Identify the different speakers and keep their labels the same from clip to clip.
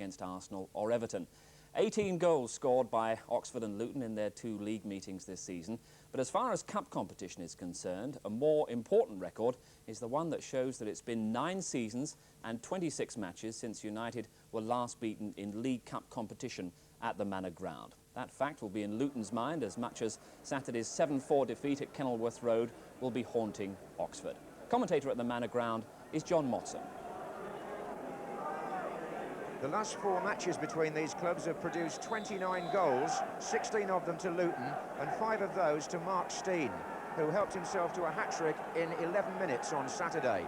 Speaker 1: against Arsenal or Everton. 18 goals scored by Oxford and Luton in their 2 league meetings this season. But as far as cup competition is concerned, a more important record is the one that shows that it's been 9 seasons and 26 matches since United were last beaten in League Cup competition at the Manor Ground. That fact will be in Luton's mind as much as Saturday's 7-4 defeat at Kenilworth Road will be haunting Oxford. Commentator at the Manor Ground is John Motson.
Speaker 2: The last 4 matches between these clubs have produced 29 goals, 16 of them to Luton, and 5 of those to Mark Steen, who helped himself to a hat-trick in 11 minutes on Saturday.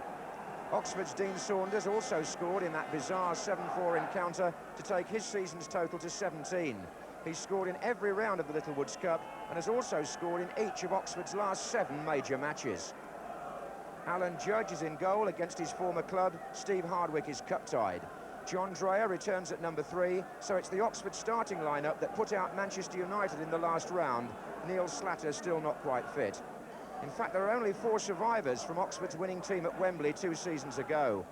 Speaker 2: Oxford's Dean Saunders also scored in that bizarre 7-4 encounter to take his season's total to 17. He's scored in every round of the Littlewoods Cup and has also scored in each of Oxford's last 7 major matches. Alan Judge is in goal against his former club. Steve Hardwick is cup-tied. John Dreyer returns at number 3, so it's the Oxford starting lineup that put out Manchester United in the last round. Neil Slatter still not quite fit. In fact, there are only 4 survivors from Oxford's winning team at Wembley 2 seasons ago.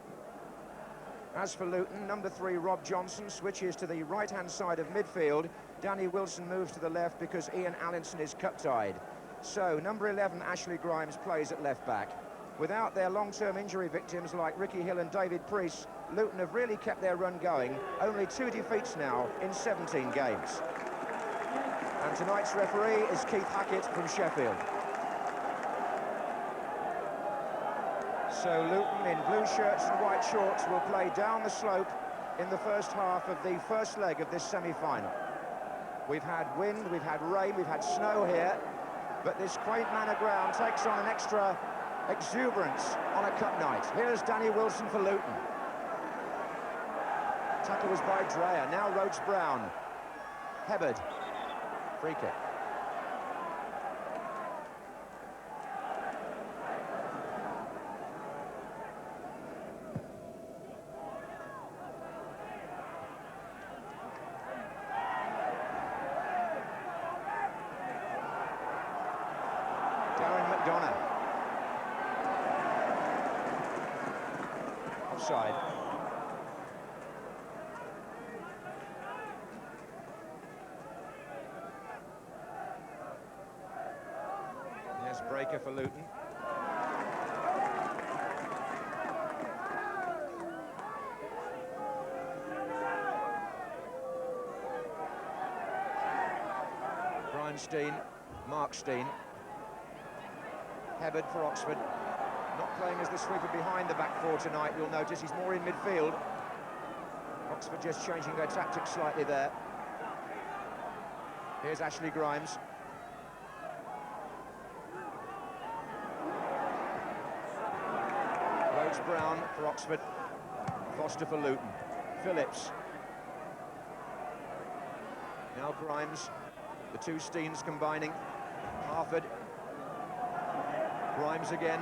Speaker 2: As for Luton, number 3 Rob Johnson switches to the right-hand side of midfield. Danny Wilson moves to the left because Ian Allinson is cup-tied. So, number 11 Ashley Grimes plays at left-back. Without their long-term injury victims like Ricky Hill and David Priest, Luton have really kept their run going. Only 2 defeats now in 17 games. And tonight's referee is Keith Hackett from Sheffield. So Luton in blue shirts and white shorts will play down the slope in the first half of the first leg of this semi-final. We've had wind, we've had rain, we've had snow here, but this quaint Manor Ground takes on an extra exuberance on a cup night. Here's Danny Wilson for Luton. Tackle was by Dreyer, now Rhodes Brown. Hebard, free kick. Darren McDonough. Offside. There's Breaker for Luton. Brian Steen, Mark Steen. Hebard for Oxford. Not playing as the sweeper behind the back 4 tonight, you'll notice he's more in midfield. Oxford just changing their tactics slightly there. Here's Ashley Grimes. Rhodes Brown for Oxford. Foster for Luton. Phillips. Now Grimes. The 2 Steens combining. Harford. Grimes again.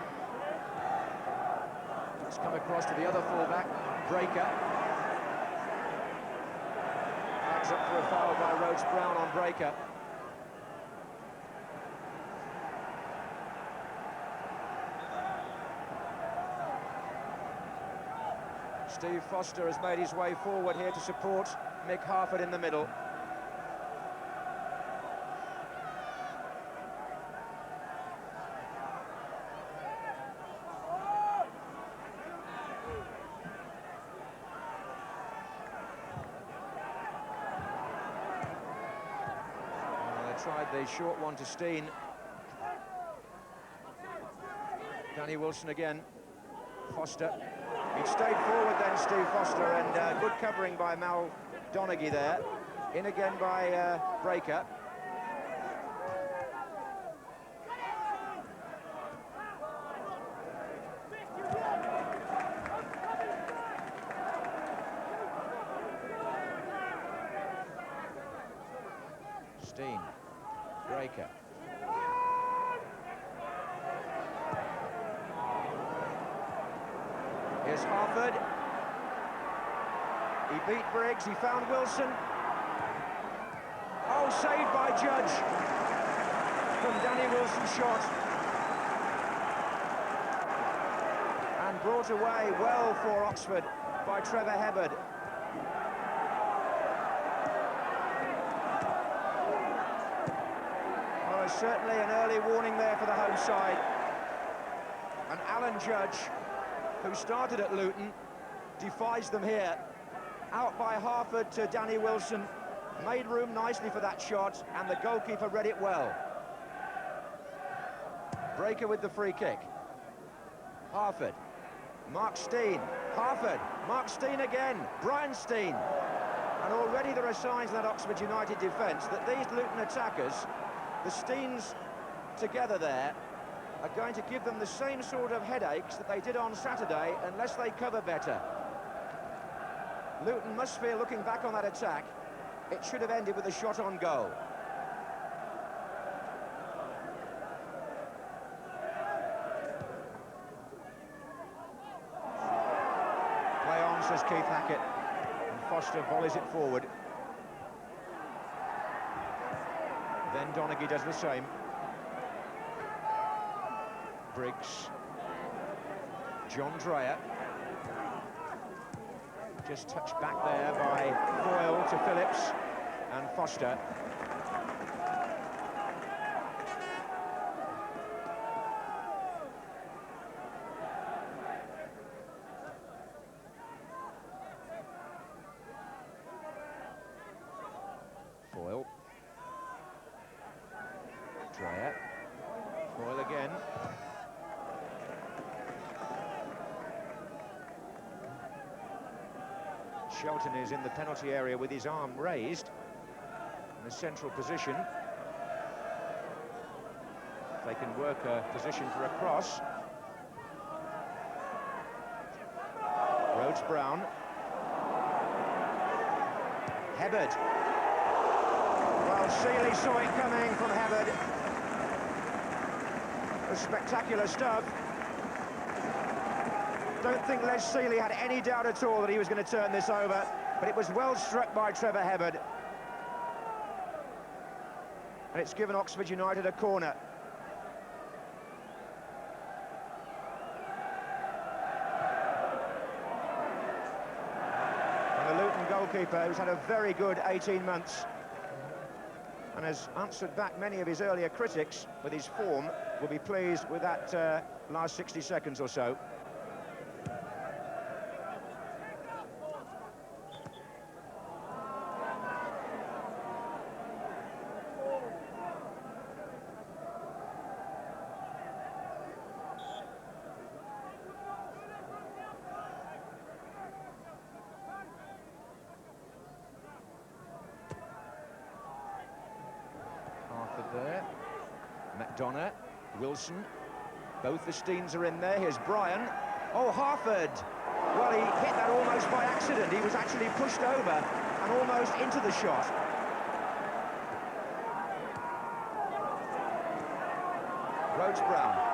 Speaker 2: It's come across to the other fullback, Breaker. Flags up for a foul by Rhodes Brown on Breaker. Steve Foster has made his way forward here to support Mick Harford in the middle. Tried the short one to Steen. Danny Wilson again. Foster. He stayed forward then, Steve Foster, and good covering by Mal Donaghy there. In again by Breaker. Steen. Breaker. Here's Harford. He beat Briggs, he found Wilson. Oh, saved by Judge from Danny Wilson's shot. And brought away well for Oxford by Trevor Hebard. certainly an early warning there for the home side. And Alan Judge, who started at Luton, defies them here. Out by Harford to Danny Wilson, made room nicely for that shot, and the goalkeeper read it well. Breaker with the free kick. Harford, Mark Steen, Harford, Mark Steen again, Brian Steen. And already there are signs in that Oxford United defence that these Luton attackers, the Steens together there, are going to give them the same sort of headaches that they did on Saturday unless they cover better. Luton must feel, looking back on that attack, it should have ended with a shot on goal. Play on, says Keith Hackett, and Foster volleys it forward. Then Donaghy does the same. Briggs, John Dreyer, just touched back there by Foyle to Phillips and Foster. Foyle, Dreyer, Foyle again. Shelton is in the penalty area with his arm raised in a central position. They can work a position for a cross. Rhodes-Brown. Hebbard. Well, Seeley saw it coming from Hebbard. It was spectacular stuff. Don't think Les Seeley had any doubt at all that he was going to turn this over, but it was well struck by Trevor Hebbard. And it's given Oxford United a corner. And the Luton goalkeeper, who's had a very good 18 months and has answered back many of his earlier critics with his form, will be pleased with that last 60 seconds or so. There, McDonough, Wilson, both the Steens are in there. Here's Bryan. Oh, Harford! Well, he hit that almost by accident. He was actually pushed over and almost into the shot. Rhodes-Brown.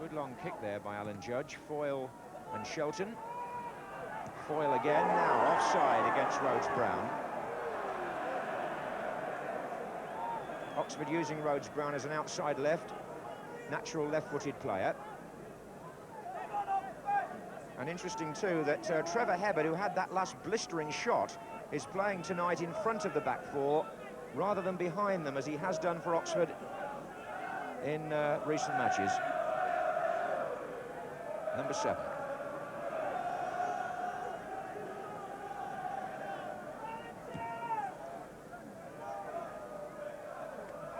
Speaker 2: Good long kick there by Alan Judge. Foyle and Shelton. Foyle again, now offside against Rhodes-Brown. Oxford using Rhodes-Brown as an outside left, natural left-footed player. And interesting too that Trevor Hebbard, who had that last blistering shot, is playing tonight in front of the back four rather than behind them, as he has done for Oxford in recent matches. Number 7.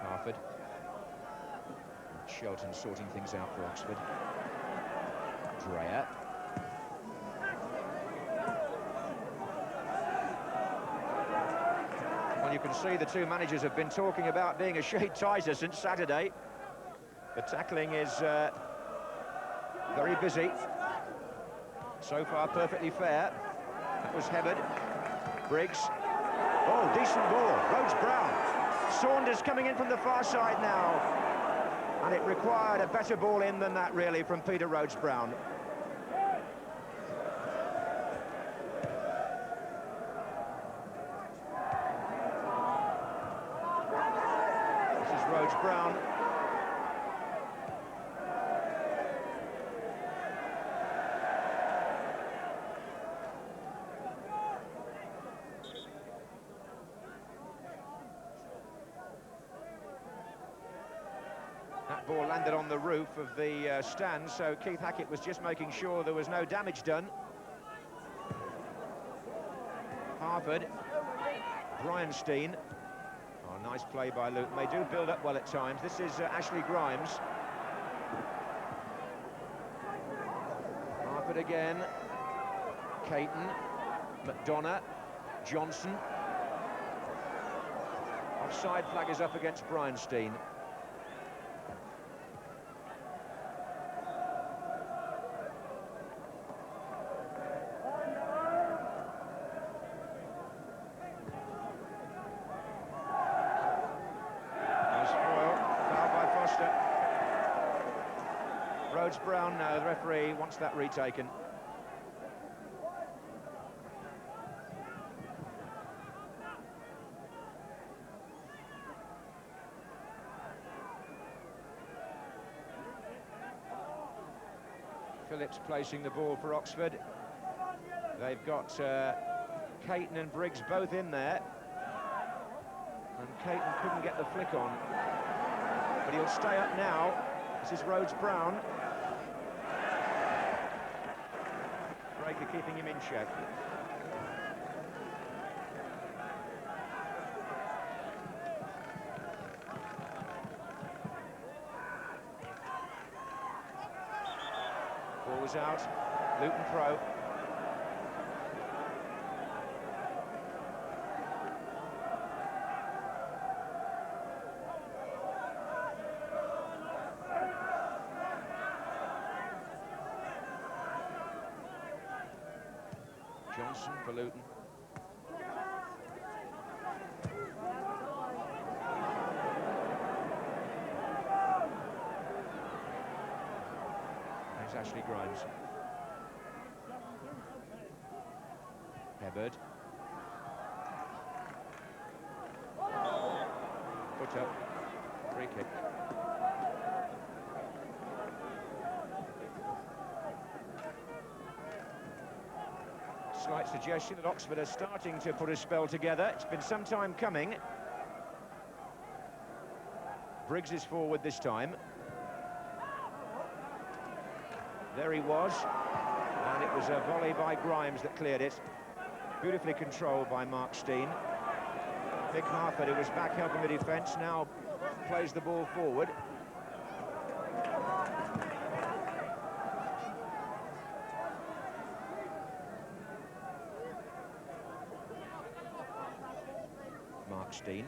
Speaker 2: Harford. Shelton sorting things out for Oxford. Dreyer. Well, you can see the two managers have been talking about being a shade tighter since Saturday. The tackling is very busy. So far, perfectly fair. That was Hebbard. Briggs. Oh, decent ball. Rhodes-Brown. Saunders coming in from the far side now. And it required a better ball in than that, really, from Peter Rhodes-Brown. This is Rhodes-Brown. That ball landed on the roof of the stand, so Keith Hackett was just making sure there was no damage done. Harford, Bryanstein. Oh, nice play by Luton. They do build up well at times. This is Ashley Grimes. Harford again. Caton, McDonough, Johnson. Offside flag is up against Bryanstein. Rhodes-Brown, no, the referee wants that retaken. Phillips placing the ball for Oxford. They've got Caton and Briggs both in there. And Caton couldn't get the flick on. But he'll stay up now. This is Rhodes-Brown. Breaker keeping him in check. Ball was out. Luton throw. Johnson for Luton. There's Ashley Grimes. Hebbard. Put up. Free kick. Slight suggestion that Oxford are starting to put a spell together. It's been some time coming. Briggs is forward this time. There he was, and it was a volley by Grimes that cleared it. Beautifully controlled by Mark Steen. Mick Harford, who was back helping the defence, now plays the ball forward. Mark Steen.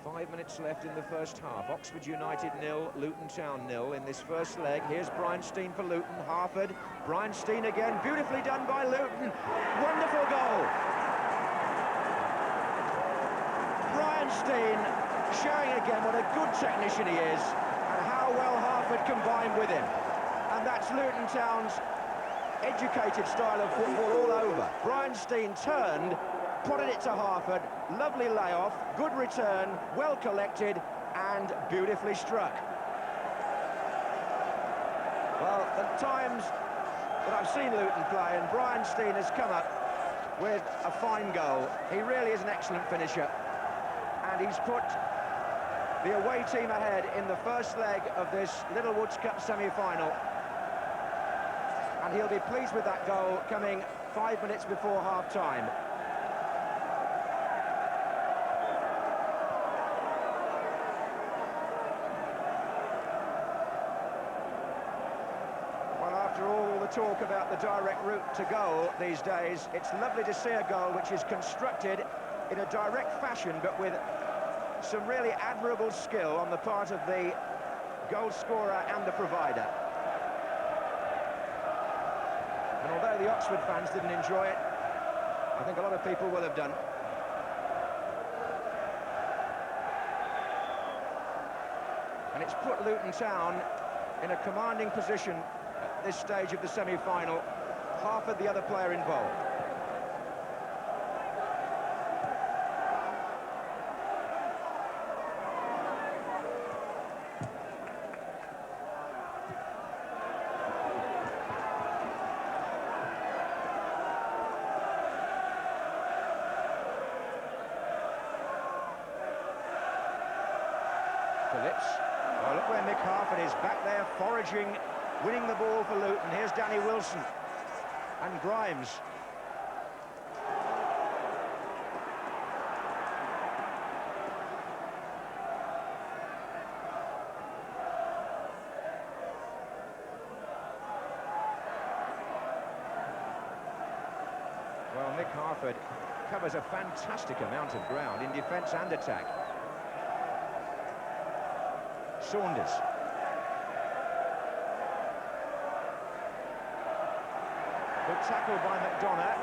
Speaker 2: Five minutes left in the first half. Oxford United 0, Luton Town 0 in this first leg. Here's Bryanstein for Luton. Harford, Bryanstein again, beautifully done by Luton. Wonderful goal. Bryanstein showing again what a good technician he is and how well Harford combined with him. And that's Luton Town's educated style of football all over. Bryanstein turned, putted it to Harford, lovely layoff, good return, well collected and beautifully struck. Well, at times that I've seen Luton play and Bryanstein has come up with a fine goal. He really is an excellent finisher and he's put the away team ahead in the first leg of this Little Woods Cup semi-final. And he'll be pleased with that goal coming 5 minutes before half-time. Well, after all the talk about the direct route to goal these days, it's lovely to see a goal which is constructed in a direct fashion, but with some really admirable skill on the part of the goal scorer and the provider. And although the Oxford fans didn't enjoy it, I think a lot of people will have done. And it's put Luton Town in a commanding position at this stage of the semi-final. Half of the other player involved. Phillips. Oh, look where Mick Harford is, back there foraging, winning the ball for Luton. Here's Danny Wilson and Grimes. Well, Mick Harford covers a fantastic amount of ground in defence and attack. Saunders. Good tackle by McDonough.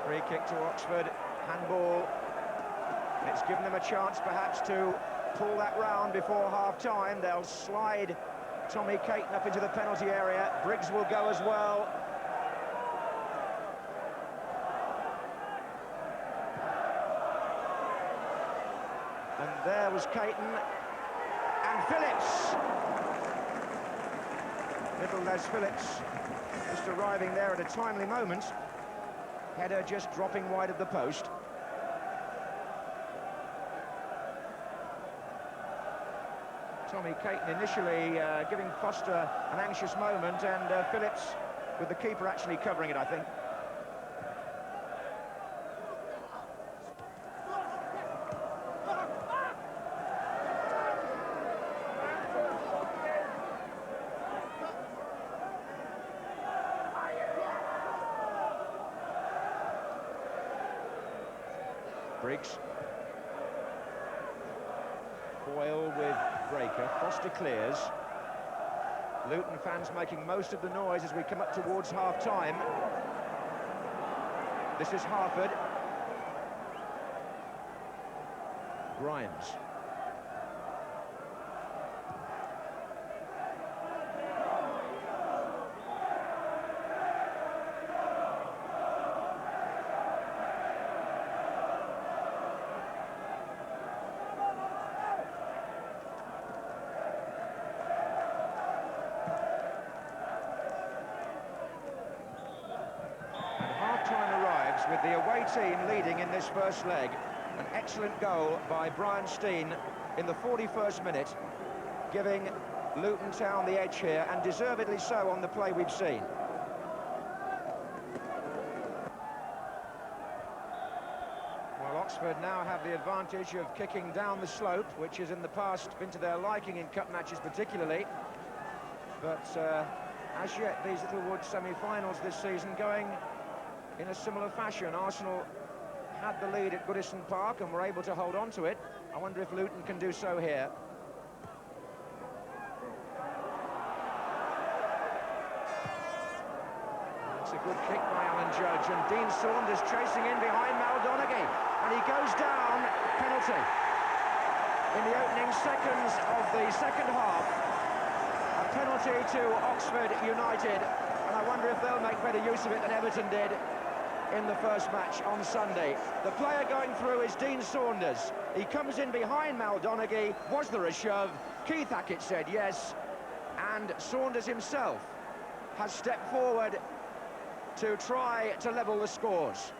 Speaker 2: Free kick to Oxford, handball. It's given them a chance perhaps to pull that round before half-time. They'll slide Tommy Caton up into the penalty area. Briggs will go as well. And there was Caton and Phillips. Little Les Phillips just arriving there at a timely moment. Header just dropping wide of the post. Tommy Caton initially giving Foster an anxious moment, and Phillips with the keeper actually covering it, I think. Briggs. Boyle with Breaker. Foster clears. Luton fans making most of the noise as we come up towards half-time. This is Harford. Grimes. With the away team leading in this first leg. An excellent goal by Brian Steen in the 41st minute, giving Luton Town the edge here, and deservedly so on the play we've seen. Well, Oxford now have the advantage of kicking down the slope, which has in the past been to their liking in cup matches particularly. But as yet, these Littlewood semi-finals this season going in a similar fashion. Arsenal had the lead at Goodison Park and were able to hold on to it. I wonder if Luton can do so here. It's a good kick by Alan Judge, and Dean Saunders chasing in behind Mal Donaghy, and he goes down. Penalty in the opening seconds of the second half. A penalty to Oxford United, and I wonder if they'll make better use of it than Everton did in the first match on Sunday. The player going through is Dean Saunders. He comes in behind Mal Donaghy. Was there a shove? Keith Hackett said yes, and Saunders himself has stepped forward to try to level the scores.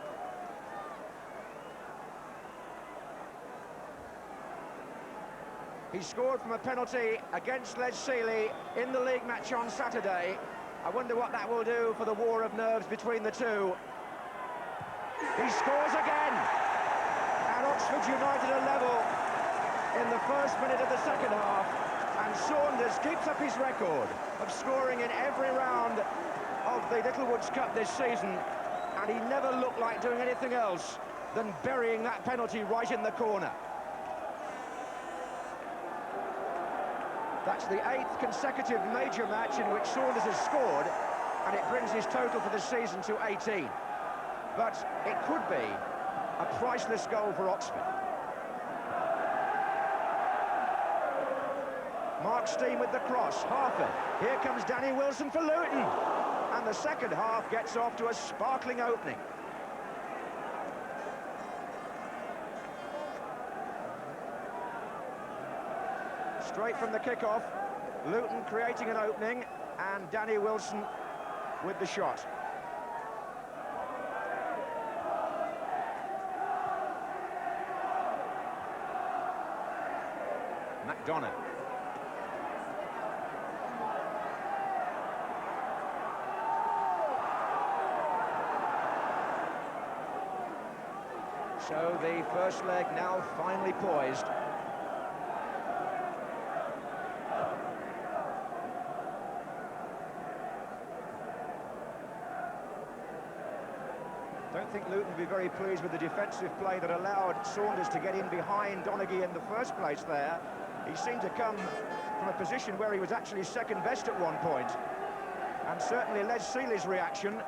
Speaker 2: He scored from a penalty against Les Seeley in the league match on Saturday. I wonder what that will do for the war of nerves between the two. He scores again, and Oxford United are level in the first minute of the second half, and Saunders keeps up his record of scoring in every round of the Littlewoods Cup this season, and he never looked like doing anything else than burying that penalty right in the corner. That's the 8th consecutive major match in which Saunders has scored, and it brings his total for the season to 18. But it could be a priceless goal for Oxford. Mark Steen with the cross, Harford. Here comes Danny Wilson for Luton. And the second half gets off to a sparkling opening. Straight from the kickoff, Luton creating an opening, and Danny Wilson with the shot. McDonough. So the first leg now finally poised. Don't think Luton would be very pleased with the defensive play that allowed Saunders to get in behind Donaghy in the first place there. He seemed to come from a position where he was actually second best at one point. And certainly Les Seeley's reaction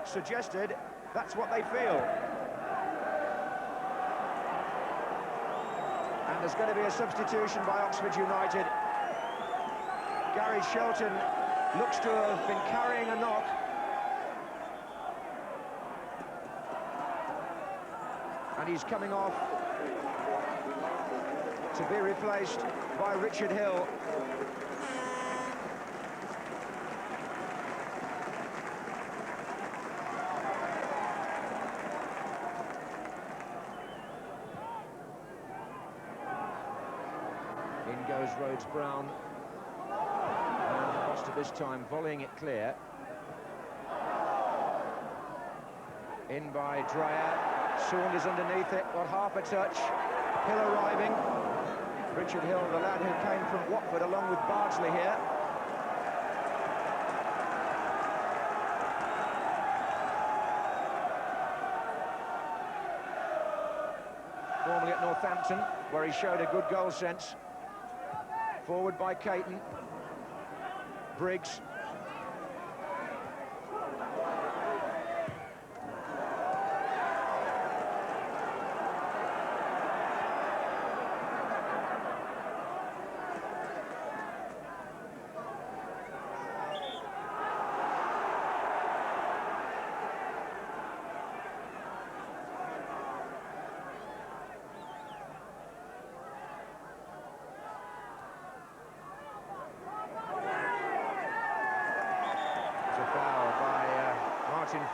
Speaker 2: suggested that's what they feel. And there's going to be a substitution by Oxford United. Gary Shelton looks to have been carrying a knock. And he's coming off to be replaced by Richard Hill. In goes Rhodes-Brown. And Foster this time volleying it clear. In by Dreyer. Saunders underneath it, got half a touch. Hill arriving. Richard Hill, the lad who came from Watford along with Bardsley here. Formerly at Northampton, where he showed a good goal sense. Forward by Caton. Briggs.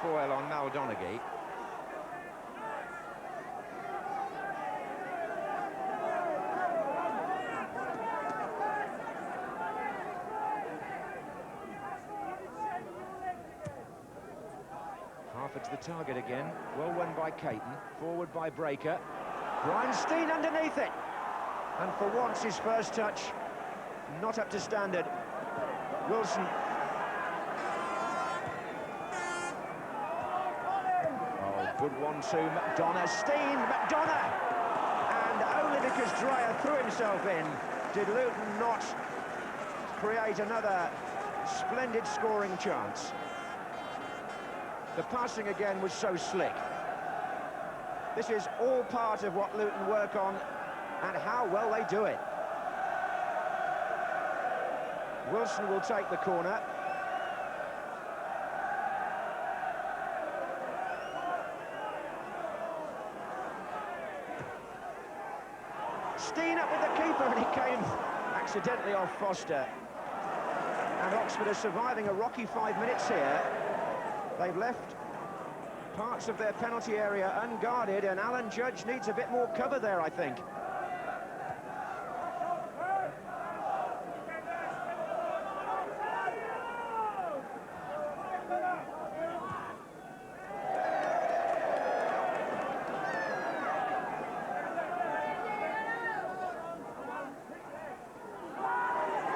Speaker 2: Foil on Mal Donaghy. Harford's the target again. Well won by Caton. Forward by Breaker. Brian Steen underneath it. And for once, his first touch not up to standard. Wilson. Good 1-2, McDonough, Steen, McDonough! And only because Dreyer threw himself in did Luton not create another splendid scoring chance. The passing again was so slick. This is all part of what Luton work on and how well they do it. Wilson will take the corner. Steen up with the keeper, and he came accidentally off Foster. And Oxford are surviving a rocky 5 minutes here. They've left parts of their penalty area unguarded, and Alan Judge needs a bit more cover there, I think.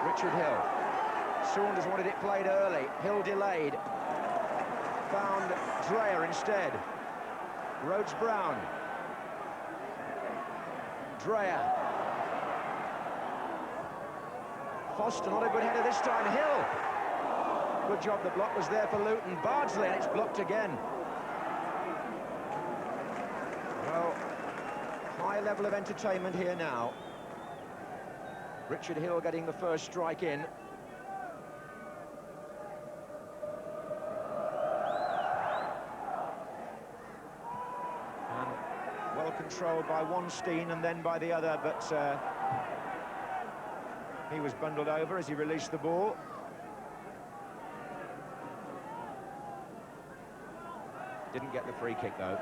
Speaker 2: Richard Hill. Saunders wanted it played early. Hill delayed. found Dreyer instead. Rhodes-Brown. Dreyer. Foster, not a good header this time. Hill. Good job, the block was there for Luton. Bardsley, and it's blocked again. Well, high level of entertainment here now. Richard Hill getting the first strike in. And well controlled by one Steen and then by the other, but he was bundled over as he released the ball. Didn't get the free kick, though.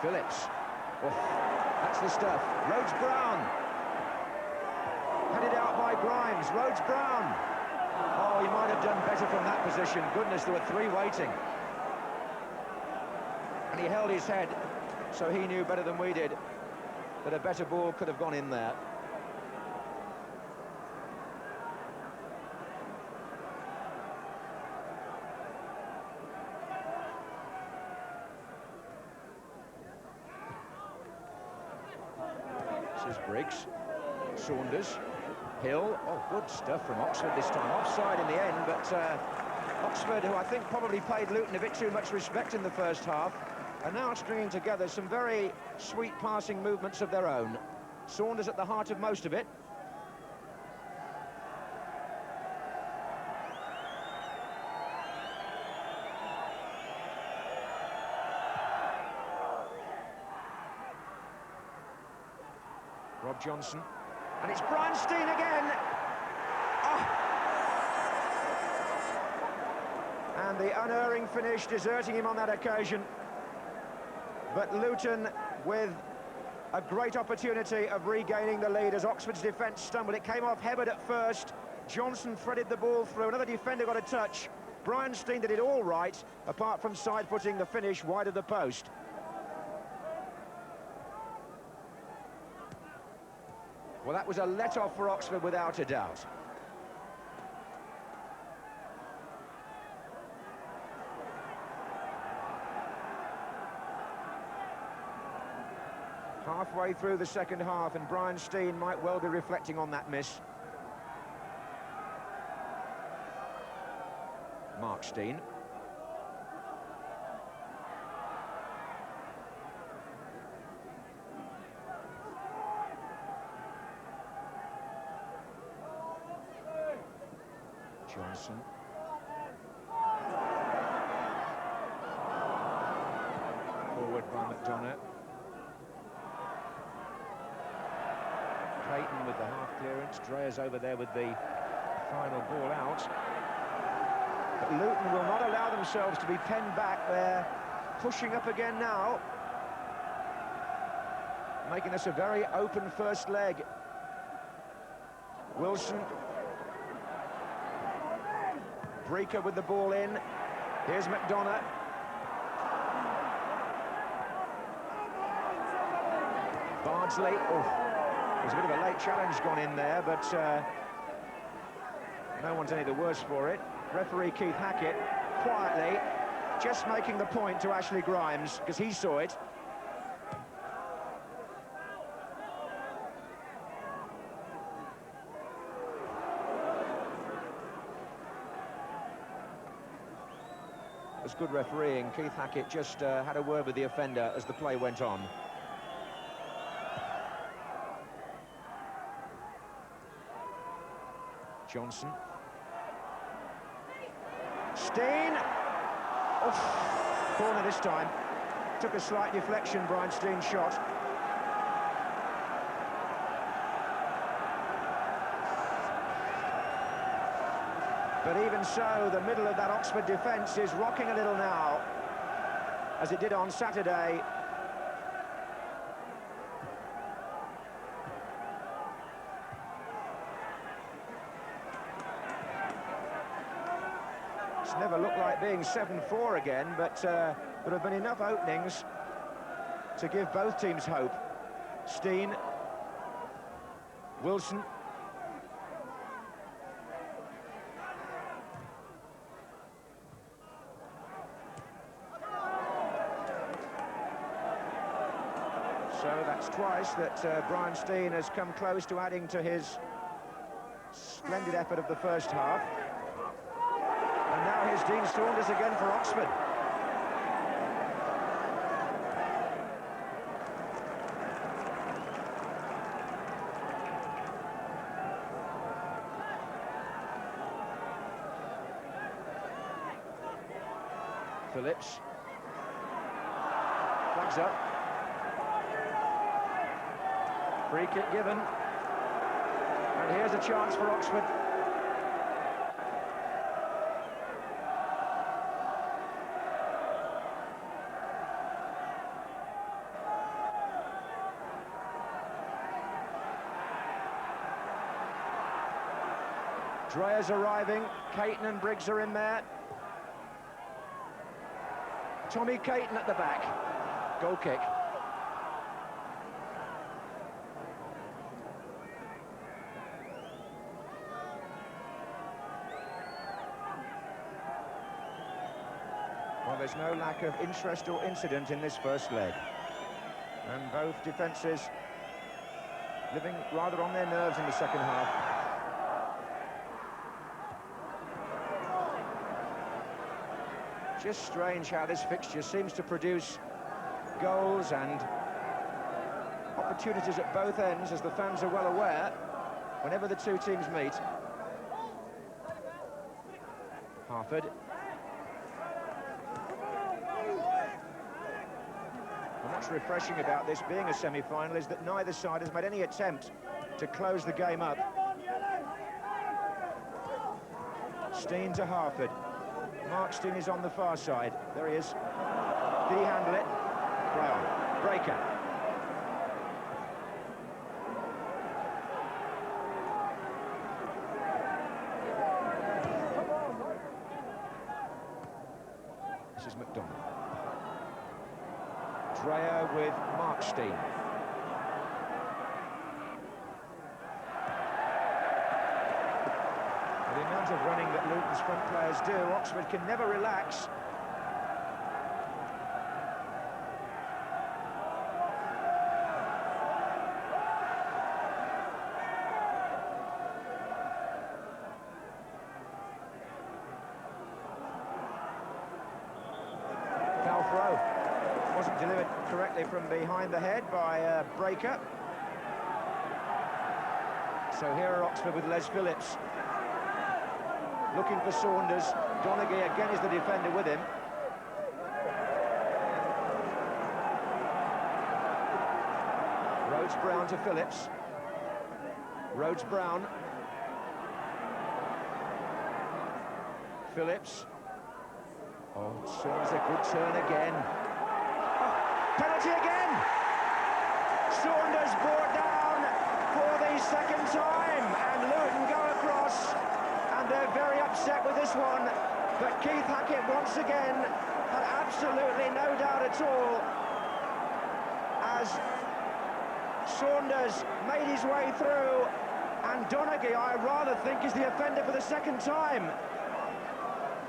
Speaker 2: Phillips. Oh, that's the stuff. Rhodes-Brown. Headed out by Grimes. Rhodes-Brown. Oh, he might have done better from that position. Goodness, there were three waiting. And he held his head, so he knew better than we did that a better ball could have gone in there. This is Briggs. Saunders. Hill. Oh, good stuff from Oxford this time. Offside in the end, but Oxford, who I think probably paid Luton a bit too much respect in the first half, are now stringing together some very sweet passing movements of their own. Saunders at the heart of most of it. Rob Johnson. And it's Brian Steen again. Oh. And the unerring finish deserting him on that occasion. But Luton with a great opportunity of regaining the lead as Oxford's defence stumbled. It came off Hebbard at first. Johnson threaded the ball through. Another defender got a touch. Brian Steen did it all right, apart from side-footing the finish wide of the post. Well, that was a let-off for Oxford without a doubt. Halfway through the second half, and Brian Steen might well be reflecting on that miss. Mark Steen. Johnson. Forward by McDonough. Clayton with the half clearance. Dreyer's over there with the final ball out. But Luton will not allow themselves to be penned back. They're pushing up again now, making this a very open first leg. Wilson. Breaker with the ball in. Here's McDonough. Bardsley. Oh, there's a bit of a late challenge gone in there, but no one's any the worse for it. Referee Keith Hackett, quietly, just making the point to Ashley Grimes, because he saw it. It was good refereeing. Keith Hackett just had a word with the offender as the play went on. Johnson. Steen. Oh, corner this time. Took a slight deflection, Brian Steen's shot. But even so, the middle of that Oxford defence is rocking a little now, as it did on Saturday. It's never looked like being 7-4 again, but there have been enough openings to give both teams hope. Steen, Wilson. So that's twice that Brian Steen has come close to adding to his splendid effort of the first half. And now here's Dean Saunders again for Oxford. Phillips. Flags up. Free kick given. And here's a chance for Oxford. Dreyer's arriving. Caton and Briggs are in there. Tommy Caton at the back. Goal kick. Well, there's no lack of interest or incident in this first leg. And both defences living rather on their nerves in the second half. Just strange how this fixture seems to produce goals and opportunities at both ends, as the fans are well aware, whenever the two teams meet. Harford. And what's refreshing about this being a semi-final is that neither side has made any attempt to close the game up. Steen to Harford. Mark Steen is on the far side. There he is. Did he handle it? Brown. Breaker. This is McDonald. Dreyer with Mark Steen. The amount of running that Luton's front players do, Oxford can never relax. Foul throw. Wasn't delivered correctly from behind the head by Breaker. So here are Oxford with Les Phillips. Looking for Saunders. Donaghy again is the defender with him. Rhodes-Brown to Phillips. Rhodes-Brown. Phillips. Oh, Saunders a good turn again. Oh, penalty again! Saunders brought down for the second time, and Luton go across. And they're very upset with this one, but Keith Hackett once again had absolutely no doubt at all as Saunders made his way through, and Donaghy, I rather think, is the offender for the second time.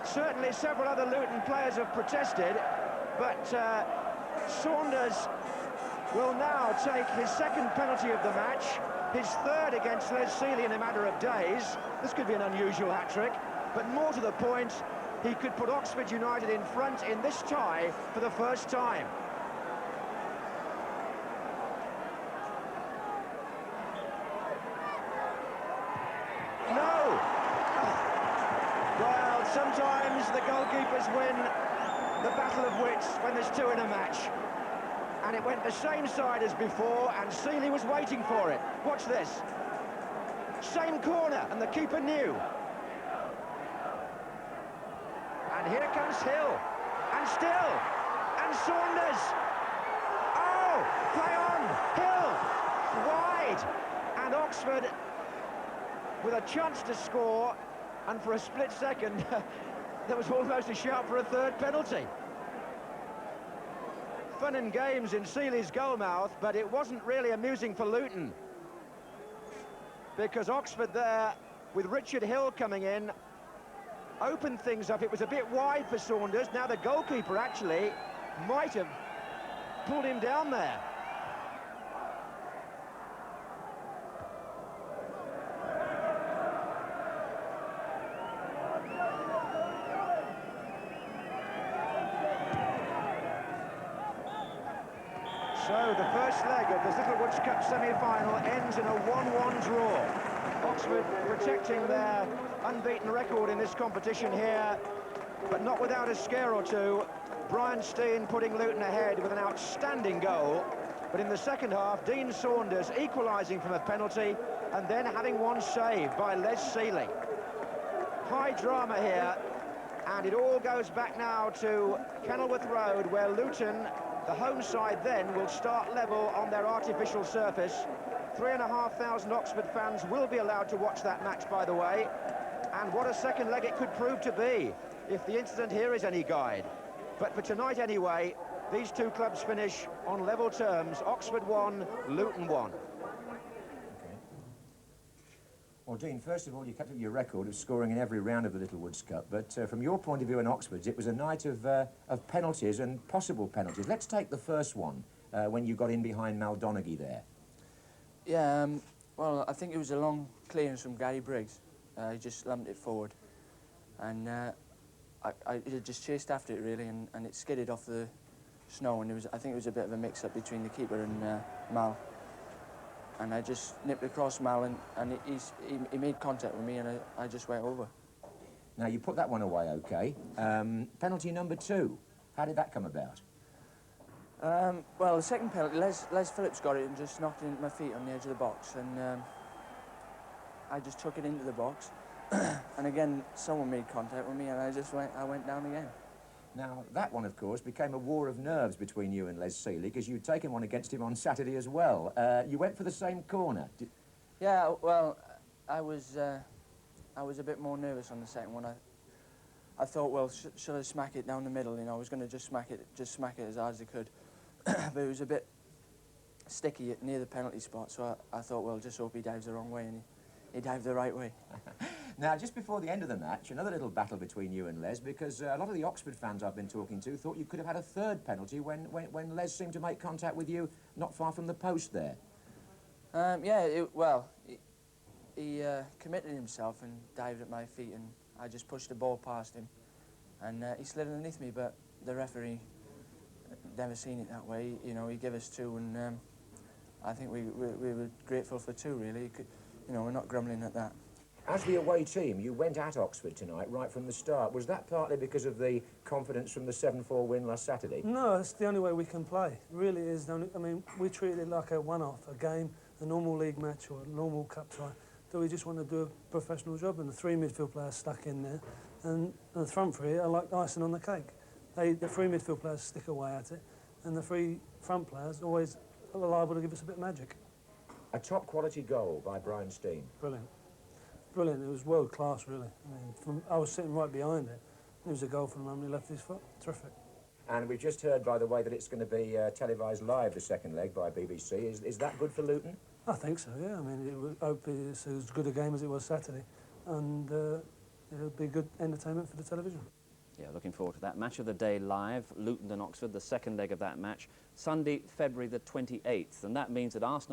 Speaker 2: Certainly several other Luton players have protested, but Saunders will now take his second penalty of the match, his third against Les Sealey in a matter of days. This could be an unusual hat-trick, but more to the point, he could put Oxford United in front in this tie for the first time. No! Well, sometimes the goalkeepers win the battle of wits when there's two in a match. And it went the same side as before, and Sealey was waiting for it. Watch this. Same corner, and the keeper knew. And here comes Hill, and still, and Saunders. Oh, play on, Hill, wide. And Oxford with a chance to score, and for a split second, there was almost a shout for a third penalty. fun and games in Seeley's goalmouth, but it wasn't really amusing for Luton, because Oxford there, with Richard Hill coming in, opened things up. It was a bit wide for Saunders. Now the goalkeeper actually might have pulled him down there. So the first leg of the Little Woods Cup semi-final ends in a 1-1 draw. Oxford protecting their unbeaten record in this competition here, but not without a scare or two. Brian Steen putting Luton ahead with an outstanding goal, but in the second half, Dean Saunders equalising from a penalty and then having one saved by Les Seeley. High drama here, and it all goes back now to Kenilworth Road, where Luton, the home side then, will start level on their artificial surface. 3,500 Oxford fans will be allowed to watch that match, by the way. And what a second leg it could prove to be, if the incident here is any guide. But for tonight anyway, these two clubs finish on level terms. Oxford 1, Luton 1.
Speaker 3: Well, Dean, first of all, you kept up your record of scoring in every round of the Little Woods Cup, but from your point of view in Oxford's, it was a night of penalties and possible penalties. Let's take the first one, when you got in behind Mal Donaghy there.
Speaker 4: Yeah, well, I think it was a long clearance from Gary Briggs. He just slammed it forward, and I just chased after it, really, and it skidded off the snow, and I think it was a bit of a mix-up between the keeper and Mal. And I just nipped across Mal, and he made contact with me, and I just went over.
Speaker 3: Now, you put that one away, OK. Penalty number 2, how did that come about?
Speaker 4: Well, the second penalty, Les Phillips got it and just knocked it into my feet on the edge of the box, and I just took it into the box, and again, someone made contact with me, and I went down again.
Speaker 3: Now, that one, of course, became a war of nerves between you and Les Seeley, because you'd taken one against him on Saturday as well. You went for the same corner.
Speaker 4: Yeah, well, I was a bit more nervous on the second one. I thought, well, should I smack it down the middle? You know, I was going to just smack it as hard as I could. But it was a bit sticky near the penalty spot, so I thought, well, just hope he dives the wrong way, and he dived the right way.
Speaker 3: Now, just before the end of the match, another little battle between you and Les, because a lot of the Oxford fans I've been talking to thought you could have had a third penalty when Les seemed to make contact with you not far from the post there.
Speaker 4: Yeah, he committed himself and dived at my feet, and I just pushed the ball past him, and he slid underneath me, but the referee never seen it that way. You know, he gave us 2, and I think we were grateful for 2, really. You know, we're not grumbling at that.
Speaker 3: As the away team, you went at Oxford tonight right from the start. Was that partly because of the confidence from the 7-4 win last Saturday?
Speaker 5: No, it's the only way we can play. It really is. The only, I mean, we treat it like a one-off, a game, a normal league match or a normal cup tie. So we just want to do a professional job, and the 3 midfield players stuck in there, and the front 3 are like icing on the cake. The 3 midfield players stick away at it, and the 3 front players always are liable to give us a bit of magic.
Speaker 3: A top-quality goal by Brian Steen.
Speaker 5: Brilliant. Brilliant. It was world class, really. I mean, I was sitting right behind it. It was a goal from the moment he left his foot. Terrific.
Speaker 3: And we've just heard, by the way, that it's going to be televised live, the second leg, by BBC. Is that good for Luton?
Speaker 5: I think so, yeah. I mean, it's as good a game as it was Saturday, and it'll be good entertainment for the television.
Speaker 1: Yeah, looking forward to that. Match of the day live, Luton and Oxford, the second leg of that match, Sunday, February the 28th. And that means that Arsenal